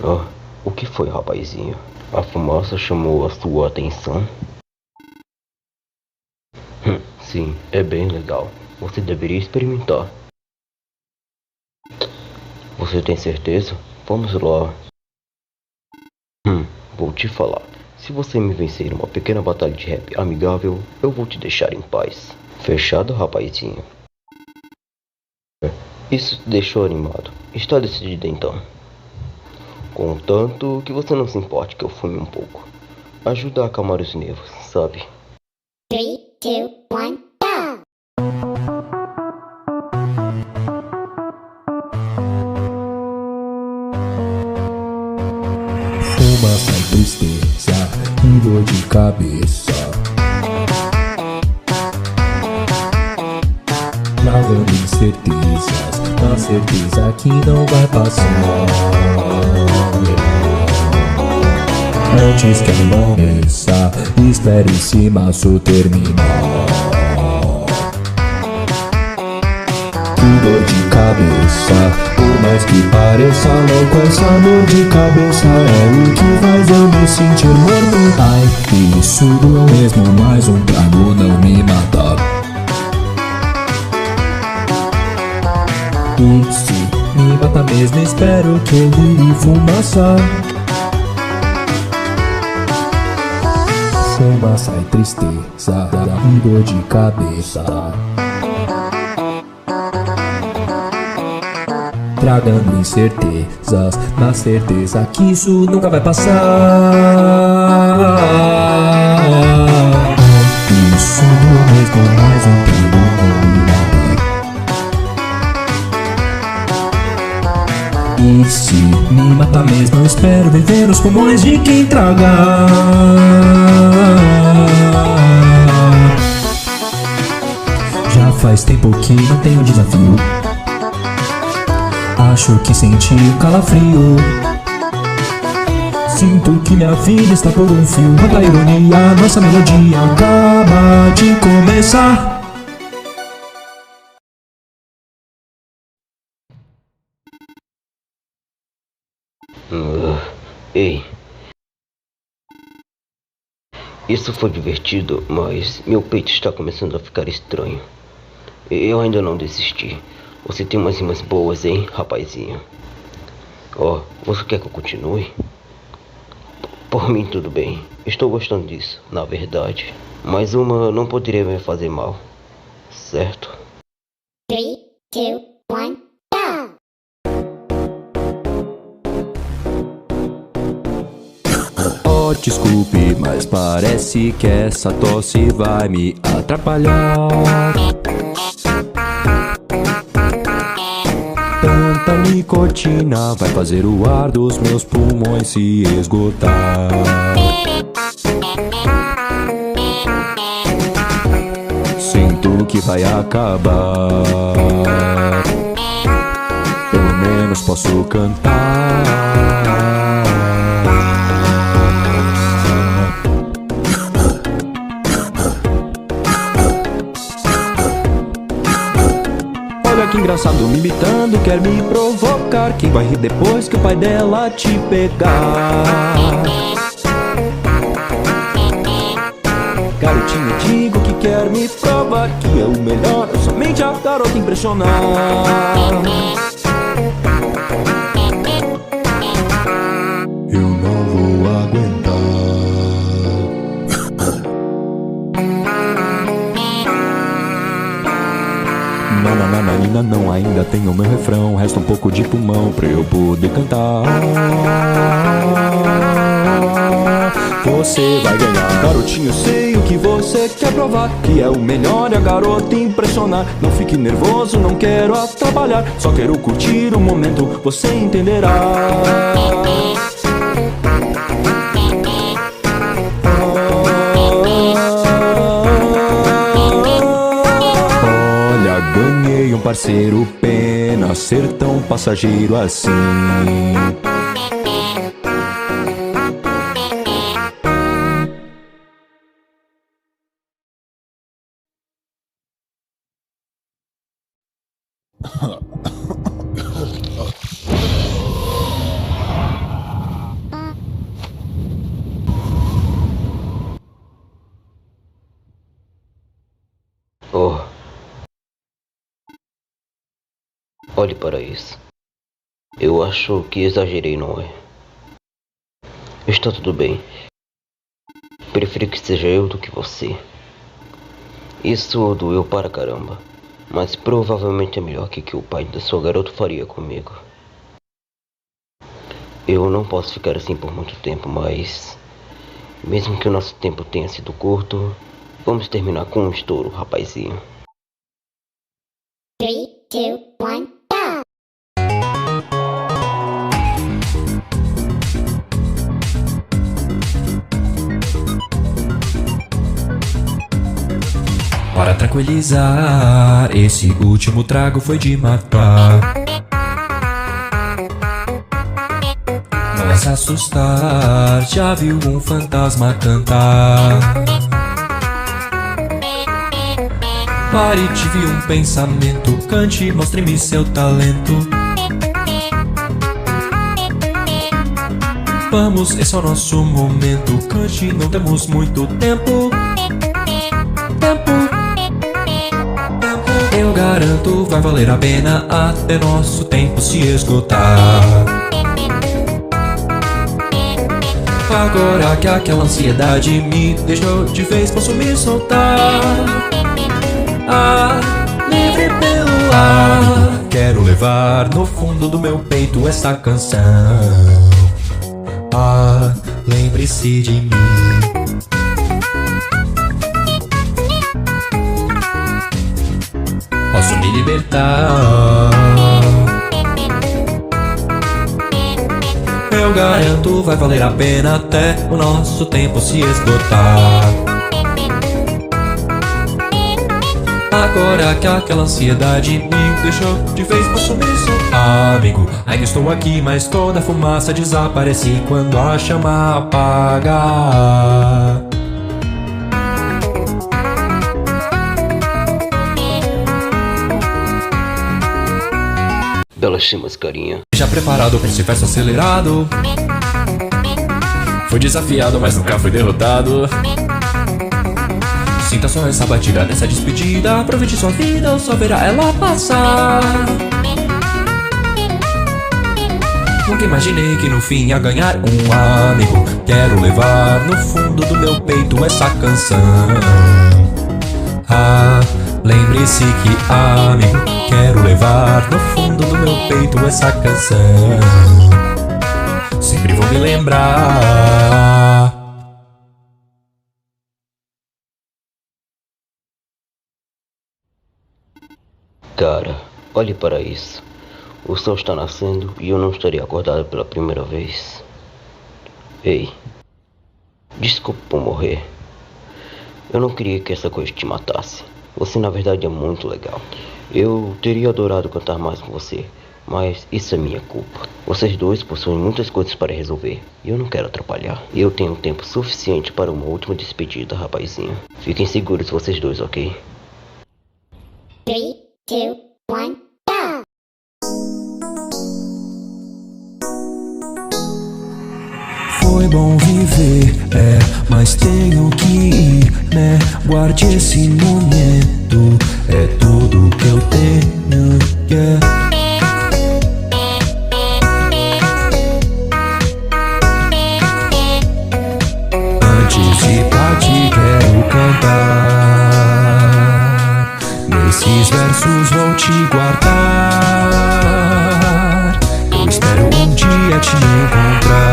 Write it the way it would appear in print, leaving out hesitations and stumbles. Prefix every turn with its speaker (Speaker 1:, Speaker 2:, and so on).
Speaker 1: Ah, o que foi, rapazinho? A fumaça chamou a sua atenção? Sim, é bem legal. Você deveria experimentar. Você tem certeza? Vamos lá. Vou te falar. Se você me vencer em uma pequena batalha de rap amigável, eu vou te deixar em paz. Fechado, rapazinho? Isso te deixou animado. Está decidido então. Contanto que você não se importe que eu fume um pouco. Ajuda a acalmar os nervos, sabe?
Speaker 2: 3, 2, 1, go!
Speaker 3: Uma sem tristeza e dor de cabeça, trazendo incertezas, na certeza que não vai passar. Antes que amanheça, espere esse maço terminar. Que dor de cabeça, por mais que pareça louco, essa dor de cabeça é o que faz eu me sentir morto. Ai, isso doeu mesmo, mais um trago não me mata. E se me mata mesmo, espero que eu vire fumaça. Fumaça e tristeza e dor de cabeça, tragando incertezas, na certeza que isso nunca vai passar. Isso mesmo, mais um tempo combinado. E se me matar mesmo, eu espero viver os pulmões de quem traga. Já faz tempo que não tenho desafio. Acho que senti o calafrio. Sinto que minha vida está por um fio. Quanta ironia, nossa melodia acaba de começar.
Speaker 1: Ei. Isso foi divertido, mas meu peito está começando a ficar estranho. Eu ainda não desisti. Você tem umas rimas boas, hein, rapazinho? Ó, você quer que eu continue? Por mim, tudo bem. Estou gostando disso, na verdade. Mas uma não poderia me fazer mal, certo?
Speaker 2: 3, 2, 1, go!
Speaker 3: Oh, desculpe, mas parece que essa tosse vai me atrapalhar. Tanta nicotina vai fazer o ar dos meus pulmões se esgotar. Sinto que vai acabar. Pelo menos posso cantar. Olha que engraçado, me imitando, quer me provocar. Quem vai rir depois que o pai dela te pegar? Garotinho, digo que quer me provar que é o melhor, eu somente a garota impressionar. Eu não vou aguentar. Nananina, não, ainda tenho meu refrão. Resta um pouco de pulmão pra eu poder cantar. Você vai ganhar. Garotinho, sei o que você quer provar, que é o melhor e a garota impressionar. Não fique nervoso, não quero atrapalhar, só quero curtir o momento, você entenderá. Olha, ganhei um parceiro, pena ser tão passageiro assim.
Speaker 1: Olhe para isso. Eu acho que exagerei, não é? Está tudo bem. Prefiro que seja eu do que você. Isso doeu para caramba. Mas provavelmente é melhor que o pai da sua garota faria comigo. Eu não posso ficar assim por muito tempo, mas... mesmo que o nosso tempo tenha sido curto, vamos terminar com um estouro, rapazinho.
Speaker 2: 3, 2, 1, go!
Speaker 3: Para tranquilizar, esse último trago foi de matar. Não vai se assustar, já viu um fantasma cantar. Pare, tive um pensamento, cante, mostre-me seu talento. Vamos, esse é o nosso momento, cante, não temos muito tempo. Eu garanto, vai valer a pena até nosso tempo se esgotar. Agora que aquela ansiedade me deixou de vez, posso me soltar. Livre pelo ar. Quero levar no fundo do meu peito essa canção. Lembre-se de mim. Posso me libertar. Eu garanto, vai valer a pena até o nosso tempo se esgotar. Agora que aquela ansiedade me deixou de vez, posso me soltar. Amigo, ainda estou aqui, mas toda a fumaça desaparece quando a chama apagar.
Speaker 1: Belas chamas, carinha.
Speaker 3: Já preparado para esse verso acelerado. Foi desafiado, mas nunca foi derrotado. Sinta só essa batida nessa despedida. Aproveite sua vida ou só verá ela passar. Nunca imaginei que no fim ia ganhar um amigo. Quero levar no fundo do meu peito essa canção. Lembre-se que amigo, quero levar no fundo do meu peito essa canção. Sempre vou me lembrar.
Speaker 1: Cara, olhe para isso. O sol está nascendo e eu não estaria acordado pela primeira vez. Ei, desculpa por morrer. Eu não queria que essa coisa te matasse. Você na verdade é muito legal. Eu teria adorado cantar mais com você, mas isso é minha culpa. Vocês dois possuem muitas coisas para resolver e eu não quero atrapalhar. Eu tenho tempo suficiente para uma última despedida, rapazinho. Fiquem seguros vocês dois, ok?
Speaker 2: 3, 2, 1, go!
Speaker 3: Foi bom viver, mas tenho que ir, né? Guarde esse momento, é tudo que eu tenho, yeah. Antes de partir quero cantar, nesses versos vou te guardar. Eu espero um dia te encontrar.